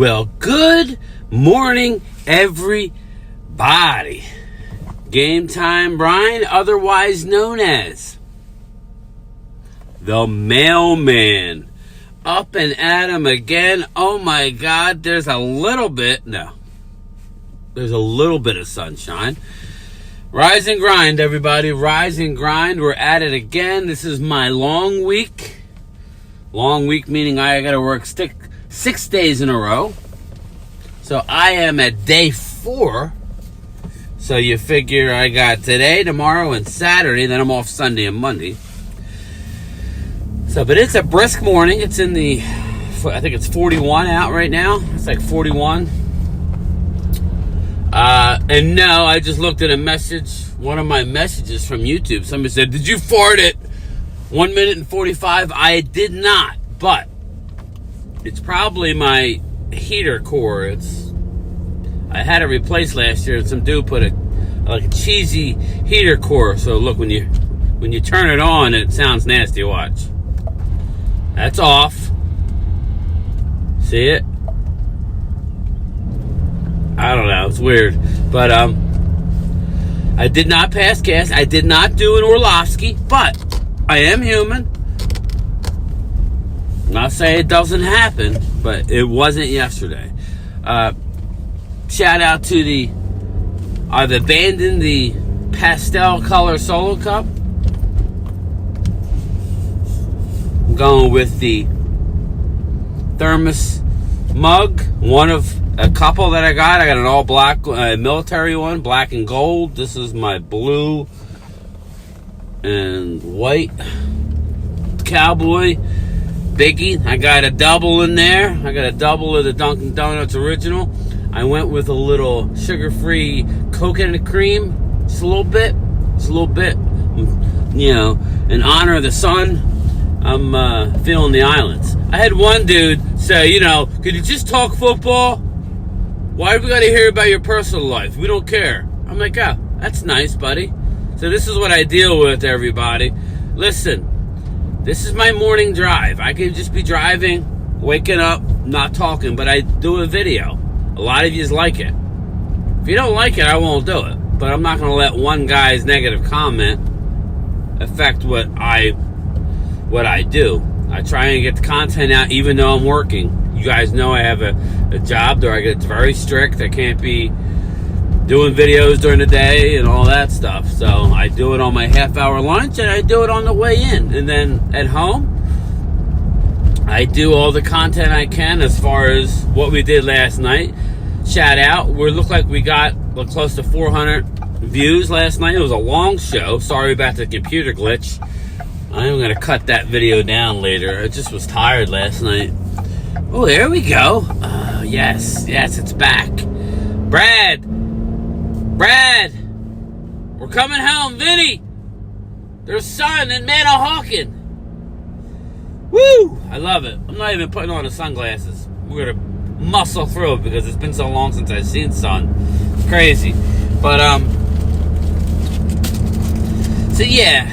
Well, good morning, everybody. Game Time Brian, otherwise known as the Mailman. Up and at 'em again. Oh my God, there's a little bit of sunshine. Rise and grind, everybody. Rise and grind. We're at it again. This is my long week. Long week meaning I got to work 6 days in a row. So I am at day 4. So you figure I got today, tomorrow, and Saturday. Then I'm off Sunday and Monday. So, but it's a brisk morning. It's I think it's 41 out right now. It's like 41. And no, I just looked at a message, one of my messages from YouTube. Somebody said, "Did you fart at 1 minute and 45? I did not, but it's probably my heater core. I had it replaced last year, and some dude put a cheesy heater core. So look, when you turn it on, it sounds nasty. Watch. That's off. See it? I don't know. It's weird. But I did not pass gas. I did not do an Orlovsky, but I am human. Not saying it doesn't happen, but it wasn't yesterday. Shout out to I've abandoned the pastel color Solo Cup. I'm going with the thermos mug, one of a couple that I got. I got an all black military one, black and gold. This is my blue and white cowboy biggie. I got a double in there. I got a double of the Dunkin' Donuts original. I went with a little sugar-free coconut cream. Just a little bit. You know, in honor of the sun. I'm feeling the islands. I had one dude say, could you just talk football? Why do we got to hear about your personal life? We don't care. I'm like, oh, that's nice, buddy. So this is what I deal with, everybody. Listen, this is my morning drive. I could just be driving, waking up, not talking, but I do a video. A lot of yous like it. If you don't like it, I won't do it. But I'm not going to let one guy's negative comment affect what I do. I try and get the content out even though I'm working. You guys know I have a job where it's very strict. I can't be doing videos during the day and all that stuff. So I do it on my half-hour lunch and I do it on the way in. And then at home, I do all the content I can as far as what we did last night. Shout out. We look like we got close to 400 views last night. It was a long show. Sorry about the computer glitch. I'm going to cut that video down later. I just was tired last night. Oh, there we go. Yes, it's back. Brad, we're coming home. Vinny, there's sun in Manahawkin. Woo, I love it. I'm not even putting on the sunglasses. We're going to muscle through it because it's been so long since I've seen sun. It's crazy. But, so yeah,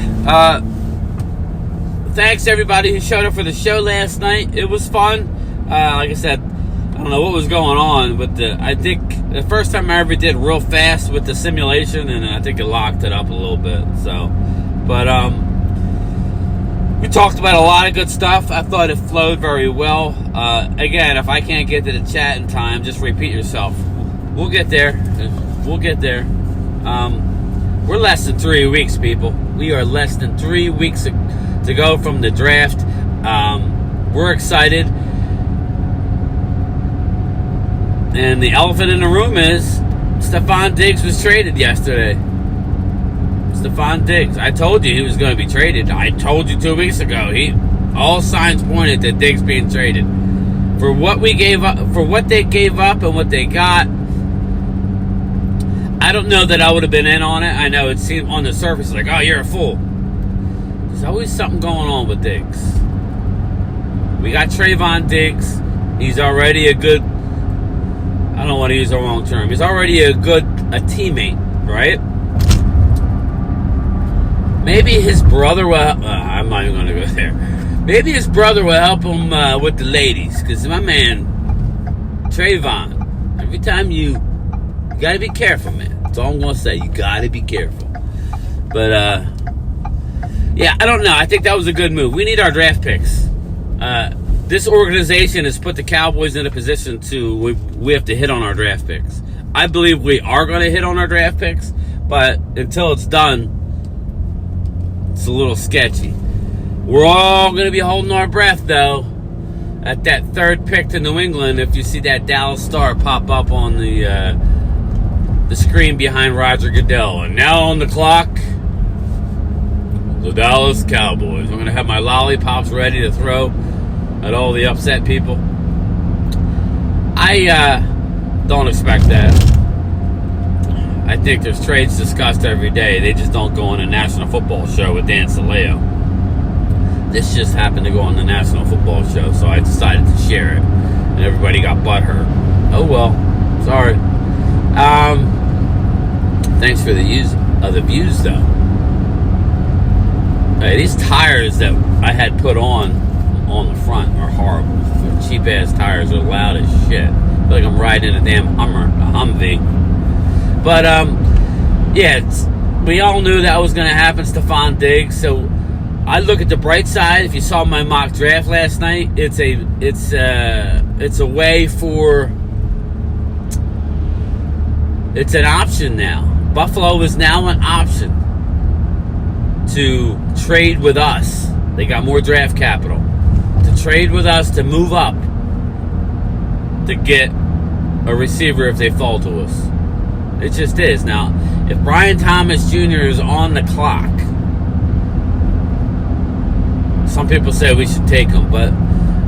thanks to everybody who showed up for the show last night. It was fun. Like I said, I don't know what was going on, but I think the first time I ever did real fast with the simulation, and I think it locked it up a little bit. So, but we talked about a lot of good stuff. I thought it flowed very well. Again, if I can't get to the chat in time, just repeat yourself. We'll get there. We're less than 3 weeks, people. We are less than 3 weeks to go from the draft. We're excited. And the elephant in the room is Stefon Diggs was traded yesterday. Stefon Diggs. I told you he was going to be traded. I told you 2 weeks ago. All signs pointed to Diggs being traded. For what we gave up, for what they gave up and what they got, I don't know that I would have been in on it. I know it seemed on the surface like, oh, you're a fool. There's always something going on with Diggs. We got Trayvon Diggs. He's already a good, I don't want to use the wrong term. He's already a teammate, right? Maybe his brother will, I'm not even going to go there. Maybe his brother will help him with the ladies, because my man, Trayvon, every time you got to be careful, man. That's all I'm going to say. You got to be careful. But, yeah, I don't know. I think that was a good move. We need our draft picks. This organization has put the Cowboys in a position we have to hit on our draft picks. I believe we are going to hit on our draft picks, but until it's done, it's a little sketchy. We're all going to be holding our breath, though, at that third pick to New England if you see that Dallas star pop up on the screen behind Roger Goodell. And now on the clock, the Dallas Cowboys. I'm going to have my lollipops ready to throw at all the upset people. I don't expect that. I think there's trades discussed every day. They just don't go on a National Football Show with Dan Saleo. This just happened to go on the National Football Show, so I decided to share it. And everybody got butthurt. Oh well. Sorry. Thanks for the views, though. These tires that I had put on the front are horrible. Cheap ass tires are loud as shit. I feel like I'm riding in a damn Humvee. But yeah, we all knew that was going to happen. Stephon Diggs. So I look at the bright side. If you saw my mock draft last night, it's a way for. It's an option now. Buffalo is now an option to trade with us. They got more draft capital to trade with us to move up to get a receiver if they fall to us. It just is. Now, if Brian Thomas Jr. is on the clock, some people say we should take him, but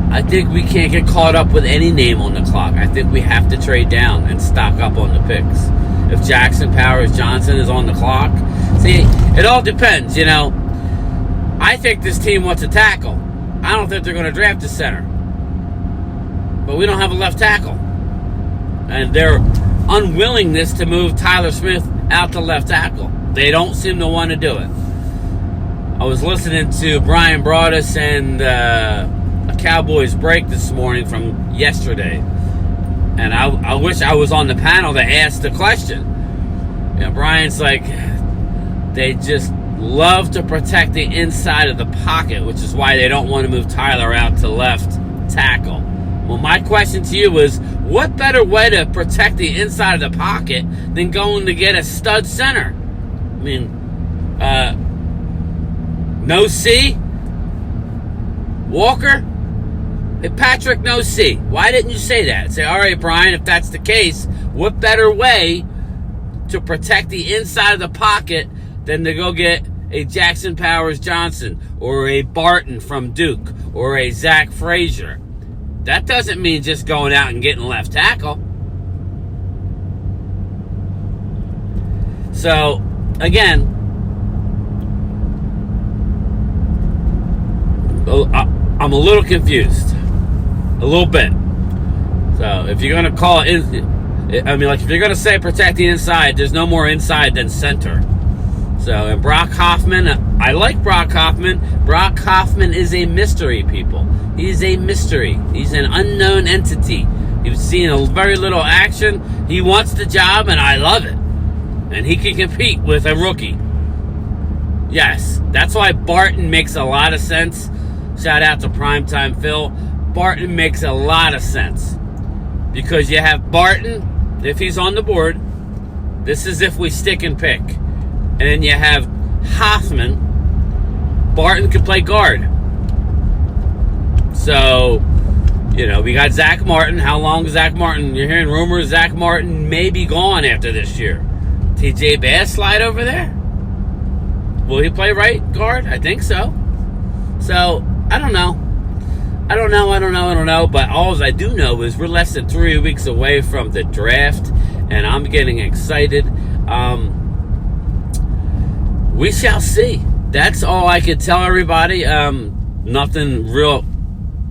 I think we can't get caught up with any name on the clock. I think we have to trade down and stock up on the picks. If Jackson Powers Johnson is on the clock, see, it all depends, you know. I think this team wants a tackle. I don't think they're going to draft a center. But we don't have a left tackle. And their unwillingness to move Tyler Smith out to left tackle, they don't seem to want to do it. I was listening to Brian Broaddus and a Cowboys break this morning from yesterday. And I wish I was on the panel to ask the question. You know, Brian's like, they just love to protect the inside of the pocket, which is why they don't want to move Tyler out to left tackle. Well, my question to you is, what better way to protect the inside of the pocket than going to get a stud center? I mean, no C? Walker? Hey, Patrick, no C. Why didn't you say that? Say, all right, Brian, if that's the case, what better way to protect the inside of the pocket than to go get a Jackson Powers Johnson or a Barton from Duke or a Zach Frazier? That doesn't mean just going out and getting left tackle. So, again, I'm a little confused. A little bit. So, if you're going to call it, if you're going to say protect the inside, there's no more inside than center. So, and Brock Hoffman, I like Brock Hoffman. Brock Hoffman is a mystery, people. He's a mystery. He's an unknown entity. You've seen a very little action. He wants the job, and I love it. And he can compete with a rookie. Yes, that's why Barton makes a lot of sense. Shout out to Primetime Phil. Barton makes a lot of sense. Because you have Barton, if he's on the board. This is if we stick and pick. And then you have Hoffman. Barton could play guard. So, you know, we got Zach Martin. How long is Zach Martin? You're hearing rumors Zach Martin may be gone after this year. TJ Bass slide over there? Will he play right guard? I think so. So, I don't know. I don't know. But all I do know is we're less than 3 weeks away from the draft. And I'm getting excited. We shall see. That's all I can tell everybody. Nothing real.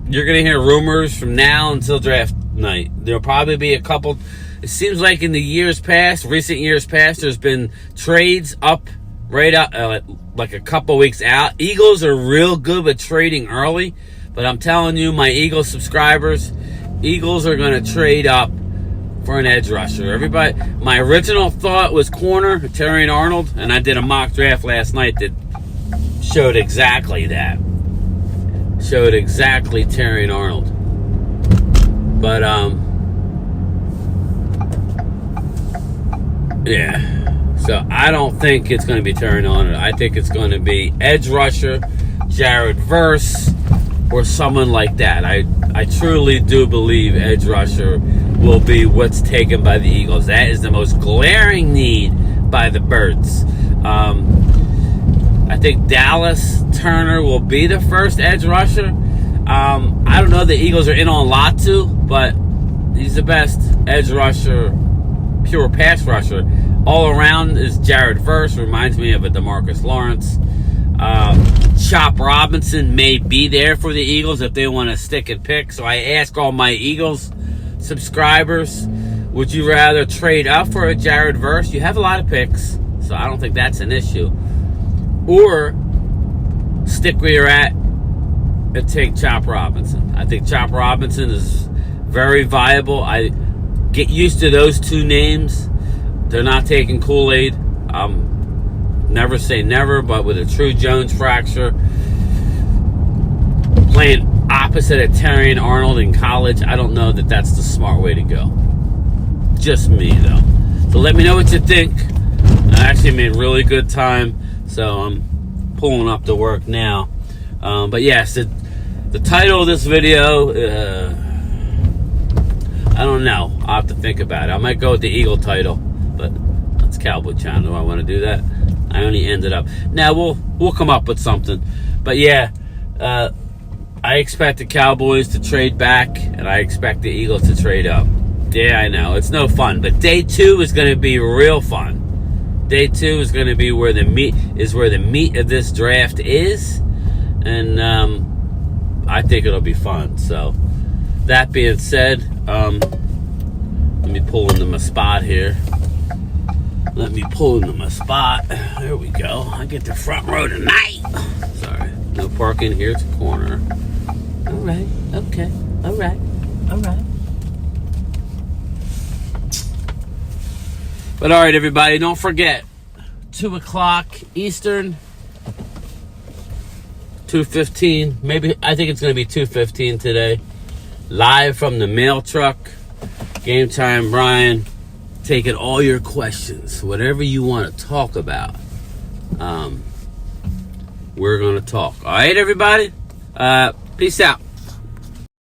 You're going to hear rumors from now until draft night. There'll probably be a couple. It seems like in the recent years past, there's been trades up, right up, like a couple weeks out. Eagles are real good with trading early. But I'm telling you, my Eagles subscribers, Eagles are going to trade up for an edge rusher. Everybody, my original thought was corner, Terrion Arnold, and I did a mock draft last night that showed exactly that. Showed exactly Terrion Arnold. But, yeah. So I don't think it's going to be Terrion Arnold. I think it's going to be edge rusher, Jared Verse, or someone like that. I truly do believe edge rusher will be what's taken by the Eagles. That is the most glaring need by the Birds. I think Dallas Turner will be the first edge rusher. I don't know the Eagles are in on Latu, but he's the best edge rusher, pure pass rusher. All around is Jared Verse. Reminds me of a DeMarcus Lawrence. Chop Robinson may be there for the Eagles if they want to stick and pick. So I ask all my Eagles subscribers, would you rather trade up for a Jared Verse? You have a lot of picks, so I don't think that's an issue. Or stick where you're at and take Chop Robinson. I think Chop Robinson is very viable. I get used to those two names. They're not taking Kool-Aid. Never say never, but with a true Jones fracture, playing opposite of Terrion Arnold in college, I don't know that that's the smart way to go. Just me, though. So let me know what you think. I actually made really good time, so I'm pulling up to work now. But yes, the title of this video, I don't know. I'll have to think about it. I might go with the Eagle title, but that's Cowboy Channel. Do I want to do that? I only ended up. Now we'll come up with something. But yeah, I expect the Cowboys to trade back, and I expect the Eagles to trade up. Yeah, I know it's no fun, but day 2 is going to be real fun. Day 2 is going to be where the meat of this draft is, and I think it'll be fun. So that being said, let me pull into my spot here. Let me pull into my spot. There we go. I get the front row tonight. Sorry. No parking here. It's a corner. All right. Okay. All right. All right. But all right, everybody. Don't forget. 2 o'clock Eastern. 2:15. Maybe. I think it's going to be 2:15 today. Live from the mail truck. Game Time Brian. Taking all your questions, whatever you want to talk about, we're going to talk. All right, everybody? Peace out.